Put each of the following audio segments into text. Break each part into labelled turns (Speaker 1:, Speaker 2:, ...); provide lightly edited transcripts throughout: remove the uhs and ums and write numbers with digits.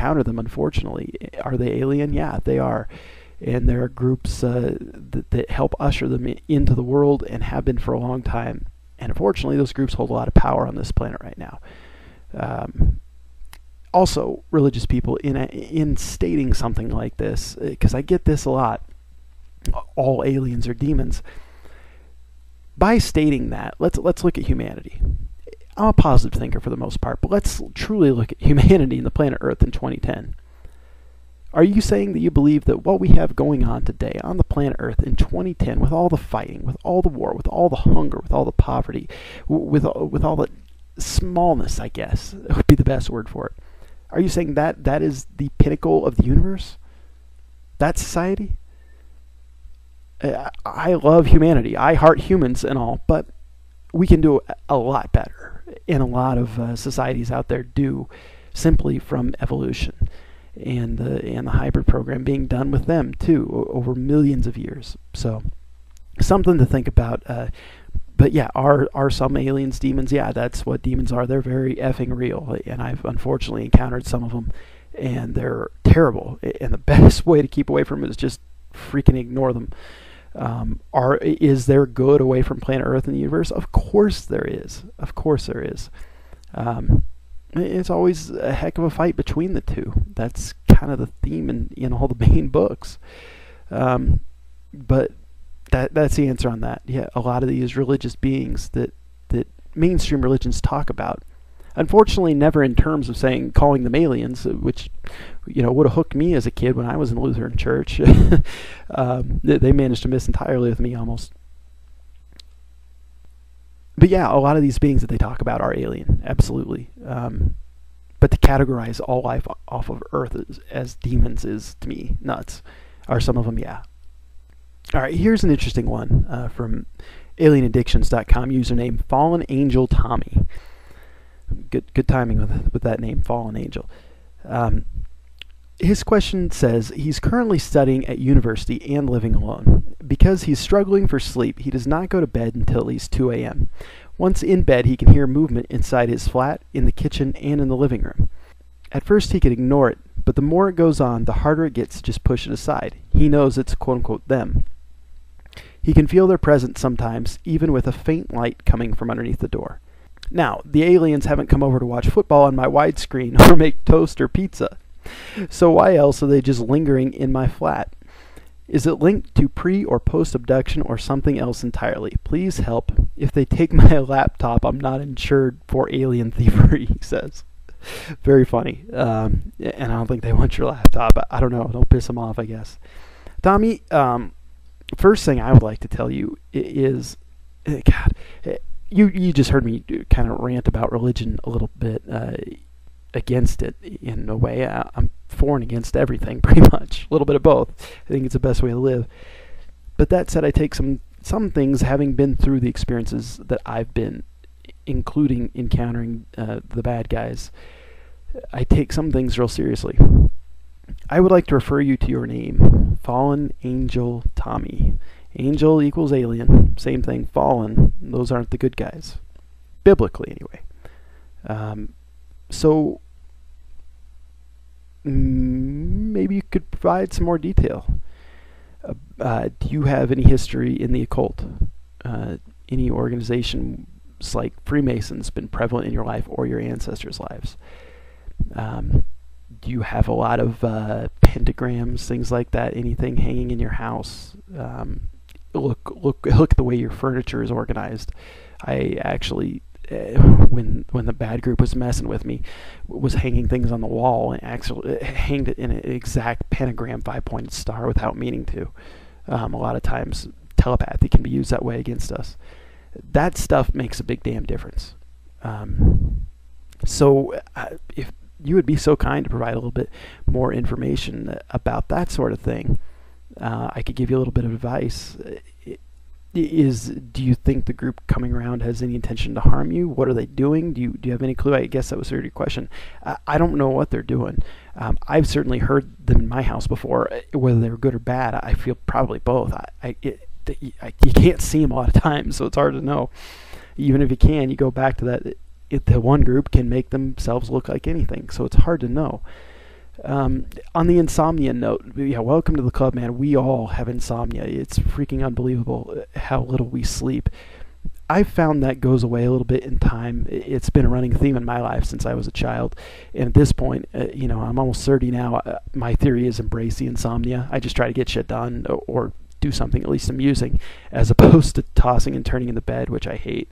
Speaker 1: encounter them, unfortunately. Are they alien? Yeah, they are. And there are groups that help usher them into the world and have been for a long time. And unfortunately, those groups hold a lot of power on this planet right now. Also, religious people, in stating something like this, because I get this a lot, all aliens are demons. By stating that, let's look at humanity. I'm a positive thinker for the most part, but let's truly look at humanity and the planet Earth in 2010. Are you saying that you believe that what we have going on today on the planet Earth in 2010, with all the fighting, with all the war, with all the hunger, with all the poverty, with all the smallness, I guess, would be the best word for it. Are you saying that that is the pinnacle of the universe? That society? I love humanity. I heart humans and all, but we can do a lot better. And a lot of societies out there do, simply from evolution and the hybrid program being done with them too over millions of years. So something to think about. But yeah, are some aliens demons? Yeah, that's what demons are. They're very effing real, and I've unfortunately encountered some of them, and they're terrible. And the best way to keep away from it is just freaking ignore them. Is there good away from planet Earth in the universe? Of course there is. Of course there is. It's always a heck of a fight between the two. That's kind of the theme in all the main books. But that's the answer on that. Yeah, a lot of these religious beings that mainstream religions talk about, unfortunately never in terms of calling them aliens, which would have hooked me as a kid when I was in Lutheran church. They managed to miss entirely with me almost. But yeah, a lot of these beings that they talk about are alien, absolutely. But to categorize all life off of Earth as demons is, to me, nuts. Are some of them? Yeah. All right, here's an interesting one from alienaddictions.com, username Fallen Angel Tommy. Good timing with that name, Fallen Angel. His question says, he's currently studying at university and living alone. Because he's struggling for sleep, he does not go to bed until at least 2 a.m. Once in bed, he can hear movement inside his flat, in the kitchen, and in the living room. At first, he can ignore it, but the more it goes on, the harder it gets to just push it aside. He knows it's quote-unquote them. He can feel their presence sometimes, even with a faint light coming from underneath the door. Now, the aliens haven't come over to watch football on my widescreen or make toast or pizza. So why else are they just lingering in my flat? Is it linked to pre or post abduction or something else entirely? Please help. If they take my laptop, I'm not insured for alien thievery, he says. Very funny. And I don't think they want your laptop. I don't know. Don't piss them off, I guess. Tommy, first thing I would like to tell you is, God, you just heard me kind of rant about religion a little bit, against it in a way. I'm for and against everything, pretty much. A little bit of both. I think it's the best way to live. But that said, I take some things, having been through the experiences that I've been, including encountering the bad guys, I take some things real seriously. I would like to refer you to your name, Fallen Angel Tommy. Angel equals alien, same thing. Fallen, those aren't the good guys, biblically anyway. So maybe you could provide some more detail. Do you have any history in the occult? Any organizations like Freemasons been prevalent in your life or your ancestors' lives? Do you have a lot of pentagrams, things like that? Anything hanging in your house? Look at the way your furniture is organized. I actually, when the bad group was messing with me, was hanging things on the wall and actually hanged it in an exact pentagram 5-pointed star without meaning to. A lot of times telepathy can be used that way against us. That stuff makes a big damn difference. So if you would be so kind to provide a little bit more information about that sort of thing, I could give you a little bit of advice. Do you think the group coming around has any intention to harm you? What are they doing? Do you have any clue? I guess that was sort of your question. I don't know what they're doing. I've certainly heard them in my house before. Whether they were good or bad, I feel probably both. You can't see them a lot of times, so it's hard to know. Even if you can, you go back to that. The one group can make themselves look like anything, so it's hard to know. On the insomnia note, yeah, welcome to the club, man. We all have insomnia. It's freaking unbelievable how little we sleep. I've found that goes away a little bit in time. It's been a running theme in my life since I was a child. And at this point, I'm almost 30 now. My theory is embrace the insomnia. I just try to get shit done or do something at least amusing as opposed to tossing and turning in the bed, which I hate.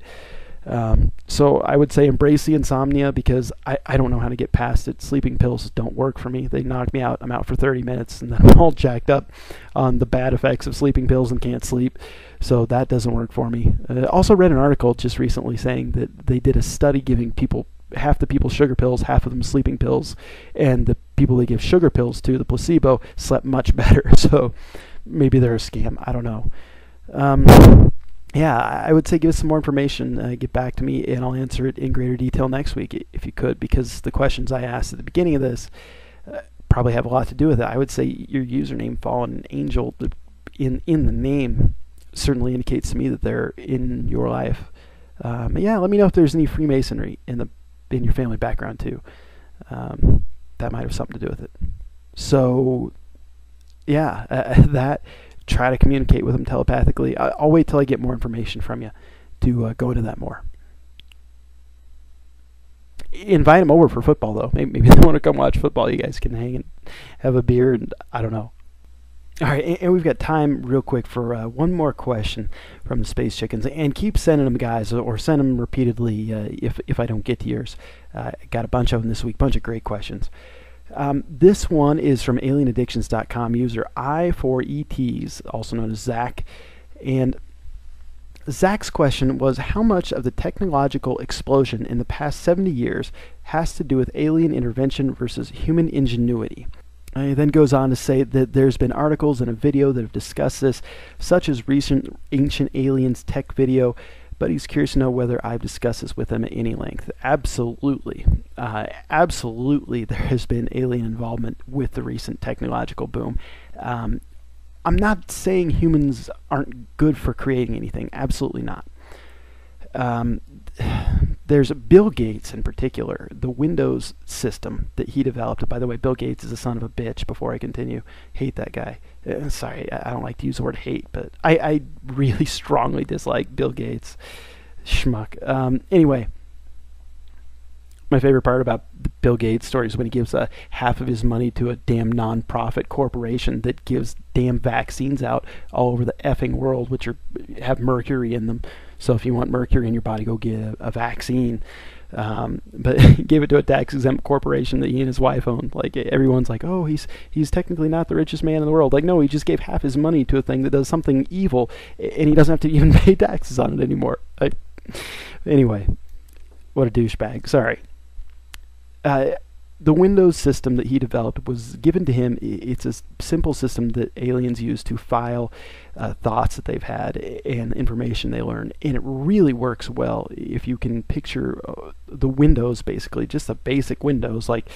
Speaker 1: So I would say embrace the insomnia because I don't know how to get past it. Sleeping pills don't work for me. They knock me out. I'm out for 30 minutes and then I'm all jacked up on the bad effects of sleeping pills and can't sleep. So that doesn't work for me. Also read an article just recently saying that they did a study giving people, half the people sugar pills, half of them sleeping pills, and the people they give sugar pills to, the placebo, slept much better. So maybe they're a scam. I don't know. Yeah, I would say give us some more information, get back to me, and I'll answer it in greater detail next week if you could, because the questions I asked at the beginning of this probably have a lot to do with it. I would say your username, Fallen Angel, in the name certainly indicates to me that they're in your life. Yeah, let me know if there's any Freemasonry in your family background too. That might have something to do with it. So, yeah, try to communicate with them telepathically. I'll wait till I get more information from you to go into that more. Invite them over for football, though. Maybe they want to come watch football. You guys can hang and have a beer, and I don't know. All right, and we've got time real quick for one more question from the Space Chickens. And keep sending them, guys, or send them repeatedly if I don't get to yours. Got a bunch of them this week, bunch of great questions. This one is from alienaddictions.com user I4ETs, also known as Zach. And Zach's question was, how much of the technological explosion in the past 70 years has to do with alien intervention versus human ingenuity? He then goes on to say that there's been articles and a video that have discussed this, such as recent Ancient Aliens tech video, but he's curious to know whether I've discussed this with him at any length. Absolutely. Absolutely there has been alien involvement with the recent technological boom. I'm not saying humans aren't good for creating anything. Absolutely not. There's Bill Gates in particular, the Windows system that he developed. By the way, Bill Gates is a son of a bitch. Before I continue, hate that guy. Sorry, I don't like to use the word hate, but I really strongly dislike Bill Gates. Schmuck. Anyway, my favorite part about the Bill Gates story is when he gives half of his money to a damn non-profit corporation that gives damn vaccines out all over the effing world, which have mercury in them. So if you want mercury in your body, go get a vaccine. But he gave it to a tax-exempt corporation that he and his wife owned. Like, everyone's like, oh, he's technically not the richest man in the world. Like, no, he just gave half his money to a thing that does something evil, and he doesn't have to even pay taxes on it anymore. Anyway, what a douchebag. Sorry. The Windows system that he developed was given to him. It's a simple system that aliens use to file thoughts that they've had and information they learn, and it really works well. If you can picture the Windows, basically just the basic Windows, like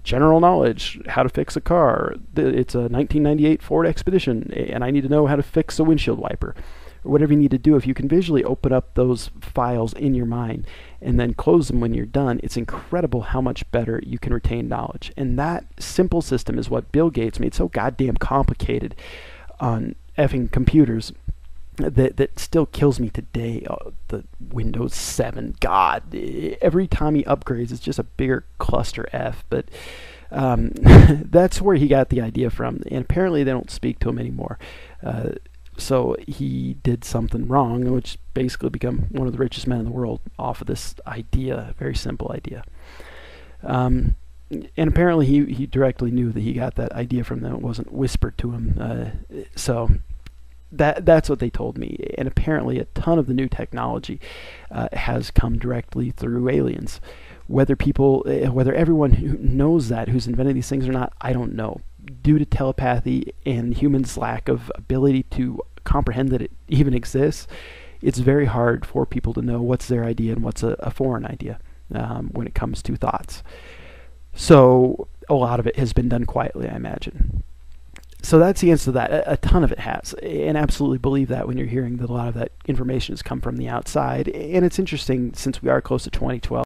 Speaker 1: general knowledge, how to fix a car. It's a 1998 Ford Expedition, and I need to know how to fix a windshield wiper. Or whatever you need to do. If you can visually open up those files in your mind and then close them when you're done, it's incredible how much better you can retain knowledge. And that simple system is what Bill Gates made so goddamn complicated on effing computers that still kills me today. The Windows 7, God, every time he upgrades, it's just a bigger cluster F. But that's where he got the idea from, and apparently they don't speak to him anymore. So he did something wrong, which basically become one of the richest men in the world off of this idea, very simple idea. And apparently he directly knew that he got that idea from them. It wasn't whispered to him. So that's what they told me. And apparently a ton of the new technology has come directly through aliens. Whether everyone who knows that, who's invented these things or not, I don't know. Due to telepathy and humans' lack of ability to comprehend that it even exists, it's very hard for people to know what's their idea and what's a foreign idea when it comes to thoughts. So a lot of it has been done quietly, I imagine. So that's the answer to that. A ton of it has, and absolutely believe that when you're hearing that a lot of that information has come from the outside. And it's interesting, since we are close to 2012.